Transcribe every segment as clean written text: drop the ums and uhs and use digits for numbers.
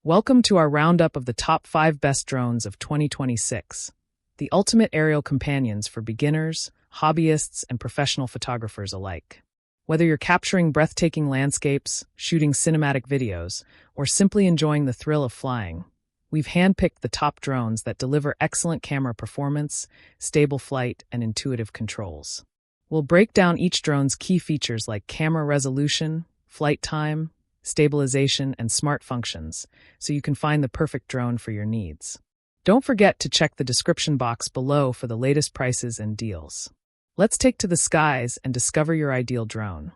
Welcome to our roundup of the top 5 best drones of 2026, the ultimate aerial companions for beginners, hobbyists, and professional photographers alike. Whether you're capturing breathtaking landscapes, shooting cinematic videos, or simply enjoying the thrill of flying, we've handpicked the top drones that deliver excellent camera performance, stable flight, and intuitive controls. We'll break down each drone's key features like camera resolution, flight time, stabilization, and smart functions, so you can find the perfect drone for your needs. Don't forget to check the description box below for the latest prices and deals. Let's take to the skies and discover your ideal drone.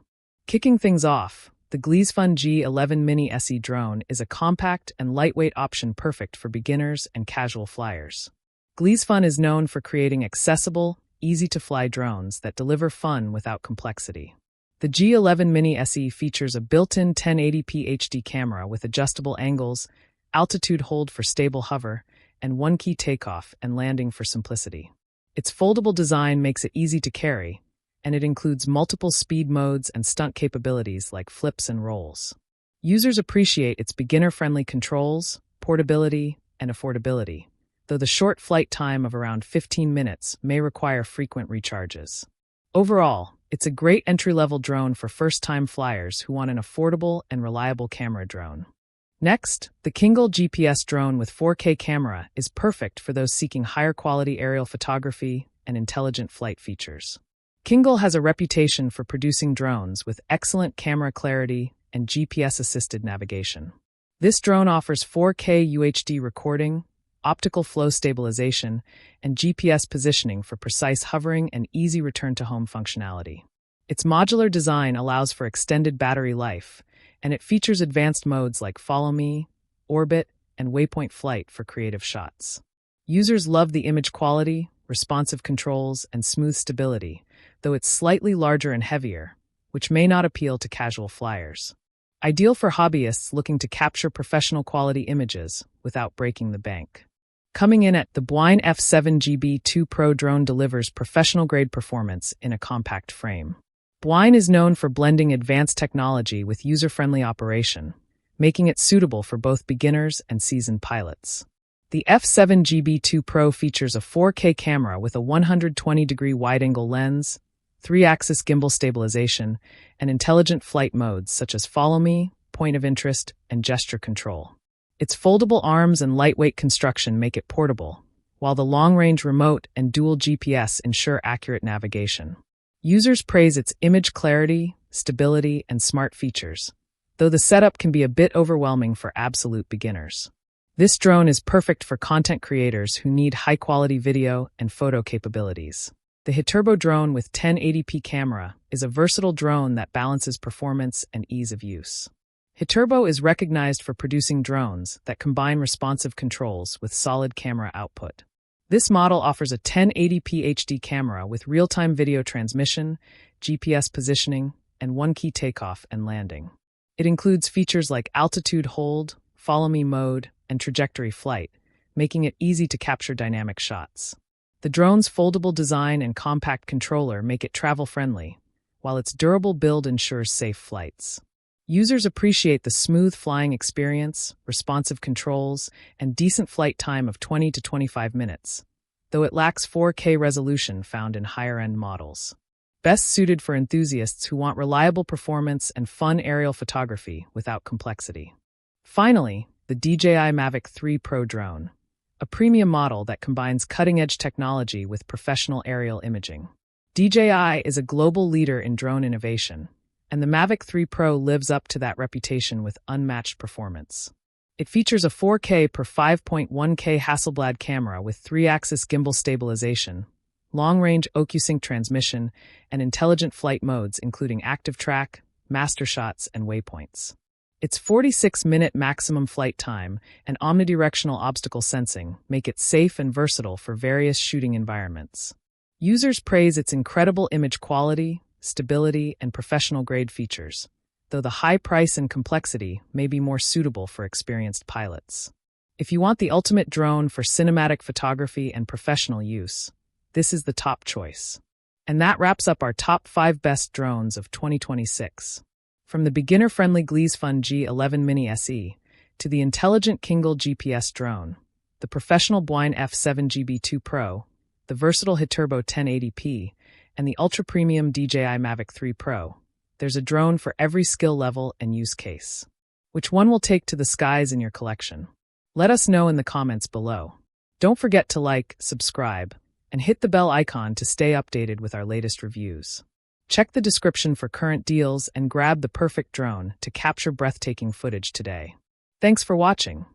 Kicking things off, the correspond G11 Mini SE drone is a compact and lightweight option perfect for beginners and casual flyers. Correspond is known for creating accessible, easy-to-fly drones that deliver fun without complexity. The G11 Mini SE features a built-in 1080p HD camera with adjustable angles, altitude hold for stable hover, and one-key takeoff and landing for simplicity. Its foldable design makes it easy to carry, and it includes multiple speed modes and stunt capabilities like flips and rolls. Users appreciate its beginner-friendly controls, portability, and affordability, though the short flight time of around 15 minutes may require frequent recharges. Overall, it's a great entry-level drone for first-time flyers who want an affordable and reliable camera drone. Next, the Kingle GPS drone with 4K camera is perfect for those seeking higher-quality aerial photography and intelligent flight features. Kingle has a reputation for producing drones with excellent camera clarity and GPS-assisted navigation. This drone offers 4K UHD recording, optical flow stabilization, and GPS positioning for precise hovering and easy return-to-home functionality. Its modular design allows for extended battery life, and it features advanced modes like Follow Me, Orbit, and Waypoint Flight for creative shots. Users love the image quality, responsive controls, and smooth stability, though it's slightly larger and heavier, which may not appeal to casual flyers. Ideal for hobbyists looking to capture professional-quality images without breaking the bank. Coming in at the Boeing F7GB2 Pro drone delivers professional-grade performance in a compact frame. Boeing is known for blending advanced technology with user-friendly operation, making it suitable for both beginners and seasoned pilots. The F7GB2 Pro features a 4K camera with a 120-degree wide-angle lens, 3-axis gimbal stabilization, and intelligent flight modes such as Follow Me, Point of Interest, and Gesture Control. Its foldable arms and lightweight construction make it portable, while the long-range remote and dual GPS ensure accurate navigation. Users praise its image clarity, stability, and smart features, though the setup can be a bit overwhelming for absolute beginners. This drone is perfect for content creators who need high-quality video and photo capabilities. The Hiturbo drone with 1080p camera is a versatile drone that balances performance and ease of use. Hiturbo is recognized for producing drones that combine responsive controls with solid camera output. This model offers a 1080p HD camera with real-time video transmission, GPS positioning, and one-key takeoff and landing. It includes features like altitude hold, follow me mode, and trajectory flight, making it easy to capture dynamic shots. The drone's foldable design and compact controller make it travel-friendly, while its durable build ensures safe flights. Users appreciate the smooth flying experience, responsive controls, and decent flight time of 20 to 25 minutes, though it lacks 4K resolution found in higher-end models. Best suited for enthusiasts who want reliable performance and fun aerial photography without complexity. Finally, the DJI Mavic 3 Pro drone, a premium model that combines cutting-edge technology with professional aerial imaging. DJI is a global leader in drone innovation, and the Mavic 3 Pro lives up to that reputation with unmatched performance. It features a 4K per 5.1K Hasselblad camera with 3-axis gimbal stabilization, long-range OcuSync transmission, and intelligent flight modes including active track, master shots, and waypoints. Its 46-minute maximum flight time and omnidirectional obstacle sensing make it safe and versatile for various shooting environments. Users praise its incredible image quality, stability, and professional-grade features, though the high price and complexity may be more suitable for experienced pilots. If you want the ultimate drone for cinematic photography and professional use, this is the top choice. And that wraps up our top 5 best drones of 2026. From the beginner-friendly correspond G11 Mini SE to the intelligent Kingle GPS drone, the professional Boine F7GB2 Pro, the versatile Hiturbo 1080p, and the ultra-premium DJI Mavic 3 Pro, there's a drone for every skill level and use case. Which one will take to the skies in your collection? Let us know in the comments below. Don't forget to like, subscribe, and hit the bell icon to stay updated with our latest reviews. Check the description for current deals and grab the perfect drone to capture breathtaking footage today. Thanks for watching.